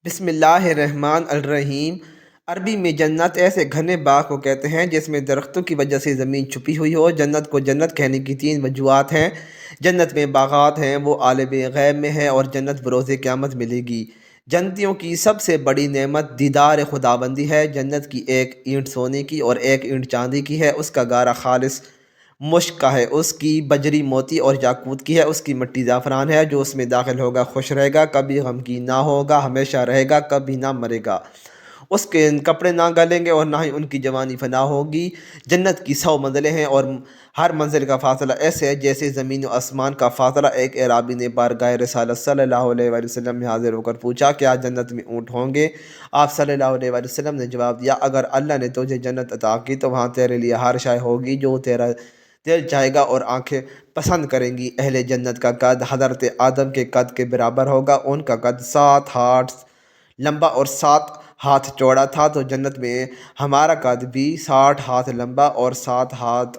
بسم اللہ الرحمن الرحیم۔ عربی میں جنت ایسے گھنے باغ کو کہتے ہیں جس میں درختوں کی وجہ سے زمین چھپی ہوئی ہو۔ جنت کو جنت کہنے کی 3 وجوہات ہیں۔ جنت میں باغات ہیں، وہ عالم غیب میں ہے، اور جنت بروز قیامت ملے گی۔ جنتیوں کی سب سے بڑی نعمت دیدار خداوندی ہے۔ جنت کی ایک اینٹ سونے کی اور ایک اینٹ چاندی کی ہے، اس کا گارا خالص مشک کا ہے، اس کی بجری موتی اور یاقوت کی ہے، اس کی مٹی زعفران ہے۔ جو اس میں داخل ہوگا خوش رہے گا، کبھی غمگین نہ ہوگا، ہمیشہ رہے گا، کبھی نہ مرے گا۔ اس کے کپڑے نہ گلیں گے اور نہ ہی ان کی جوانی فنا ہوگی۔ جنت کی 100 منزلیں ہیں، اور ہر منزل کا فاصلہ ایسے ہے جیسے زمین و آسمان کا فاصلہ۔ ایک اعرابی نے بارگاہ رسالت صلی اللہ علیہ وآلہ وسلم میں حاضر ہو کر پوچھا، کیا جنت میں اونٹ ہوں گے؟ آپ صلی اللہ علیہ وآلہ وسلم نے جواب دیا، اگر اللہ نے تجھے جنت عطا کی تو وہاں تیرے لیے ہر شے ہوگی جو تیرا دل چاہے گا اور آنکھیں پسند کریں گی۔ اہل جنت کا قد حضرت آدم کے قد کے برابر ہوگا۔ ان کا قد 7 ہاتھ لمبا اور 7 ہاتھ چوڑا تھا، تو جنت میں ہمارا قد بھی 60 ہاتھ لمبا اور 7 ہاتھ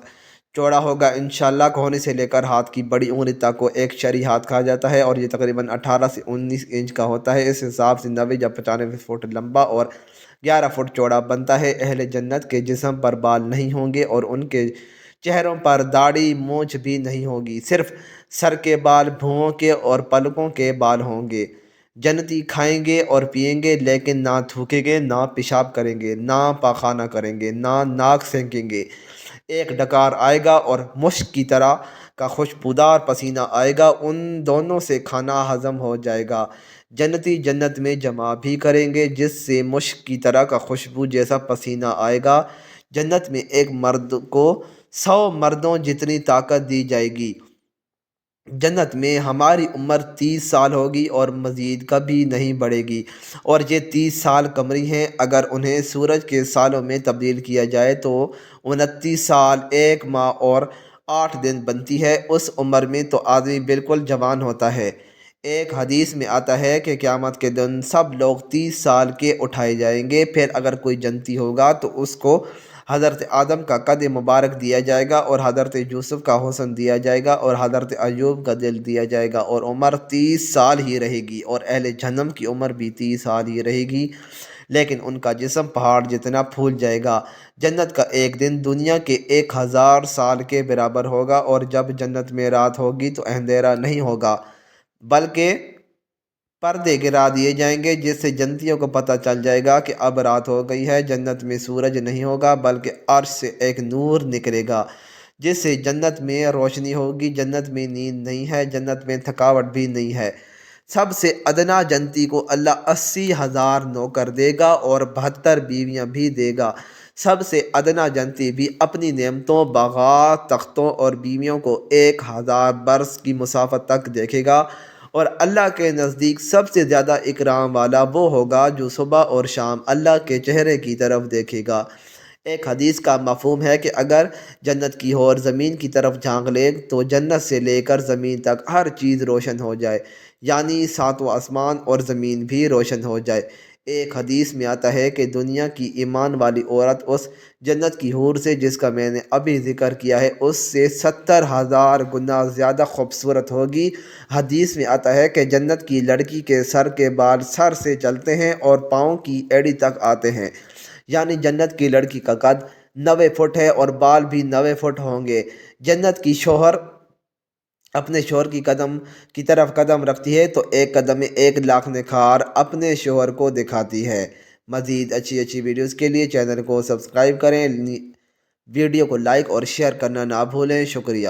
چوڑا ہوگا انشاءاللہ۔ کوہنی سے لے کر ہاتھ کی بڑی انگلی تک کو ایک شرعی ہاتھ کہا جاتا ہے، اور یہ تقریباً 18 سے 19 انچ کا ہوتا ہے۔ اس حساب سے 90 یا 95 فٹ لمبا اور 11 فٹ چوڑا بنتا ہے۔ اہل جنت کے جسم پر بال نہیں ہوں گے، اور ان کے چہروں پر داڑھی مونچھ بھی نہیں ہوگی، صرف سر کے بال، بھوؤں کے اور پلکوں کے بال ہوں گے۔ جنتی کھائیں گے اور پئیں گے، لیکن نہ تھوکیں گے، نہ پیشاب کریں گے، نہ پاخانہ کریں گے، نہ ناک سینکیں گے۔ ایک ڈکار آئے گا اور مشک کی طرح کا خوشبودار پسینہ آئے گا، ان دونوں سے کھانا ہضم ہو جائے گا۔ جنتی جنت میں جمع بھی کریں گے، جس سے مشک کی طرح کا خوشبو جیسا پسینہ آئے گا۔ جنت میں ایک مرد کو 100 مردوں جتنی طاقت دی جائے گی۔ جنت میں ہماری عمر 30 سال ہوگی اور مزید کبھی نہیں بڑھے گی، اور یہ 30 سال قمری ہیں۔ اگر انہیں سورج کے سالوں میں تبدیل کیا جائے تو 29 سال 1 ماہ اور 8 دن بنتی ہے۔ اس عمر میں تو آدمی بالکل جوان ہوتا ہے۔ ایک حدیث میں آتا ہے کہ قیامت کے دن سب لوگ 30 سال کے اٹھائے جائیں گے، پھر اگر کوئی جنتی ہوگا تو اس کو حضرت آدم کا قد مبارک دیا جائے گا، اور حضرت یوسف کا حسن دیا جائے گا، اور حضرت ایوب کا دل دیا جائے گا، اور عمر 30 سال ہی رہے گی، اور اہل جہنم کی عمر بھی 30 سال ہی رہے گی، لیکن ان کا جسم پہاڑ جتنا پھول جائے گا۔ جنت کا ایک دن دنیا کے 1000 سال کے برابر ہوگا، اور جب جنت میں رات ہوگی تو اندھیرا نہیں ہوگا، بلکہ پردے گرا دیے جائیں گے، جس سے جنتیوں کو پتہ چل جائے گا کہ اب رات ہو گئی ہے۔ جنت میں سورج نہیں ہوگا، بلکہ عرش سے ایک نور نکلے گا، جس سے جنت میں روشنی ہوگی۔ جنت میں نیند نہیں ہے، جنت میں تھکاوٹ بھی نہیں ہے۔ سب سے ادنا جنتی کو اللہ 80,000 نوکر دے گا اور 72 بیویاں بھی دے گا۔ سب سے ادنا جنتی بھی اپنی نعمتوں، باغات، تختوں اور بیویوں کو 1000 برس کی مسافت تک دیکھے گا، اور اللہ کے نزدیک سب سے زیادہ اکرام والا وہ ہوگا جو صبح اور شام اللہ کے چہرے کی طرف دیکھے گا۔ ایک حدیث کا مفہوم ہے کہ اگر جنت کی حور زمین کی طرف جھانک لے تو جنت سے لے کر زمین تک ہر چیز روشن ہو جائے، یعنی 7واں آسمان اور زمین بھی روشن ہو جائے۔ ایک حدیث میں آتا ہے کہ دنیا کی ایمان والی عورت اس جنت کی حور سے، جس کا میں نے ابھی ذکر کیا ہے، اس سے 70,000 گنا زیادہ خوبصورت ہوگی۔ حدیث میں آتا ہے کہ جنت کی لڑکی کے سر کے بال سر سے چلتے ہیں اور پاؤں کی ایڑی تک آتے ہیں، یعنی جنت کی لڑکی کا قد 90 فٹ ہے اور بال بھی 90 فٹ ہوں گے۔ جنت کی شوہر اپنے شوہر کی قدم کی طرف قدم رکھتی ہے تو ایک قدم میں 1,00,000 نکھار اپنے شوہر کو دکھاتی ہے۔ مزید اچھی ویڈیوز کے لیے چینل کو سبسکرائب کریں، ویڈیو کو لائک اور شیئر کرنا نہ بھولیں۔ شکریہ۔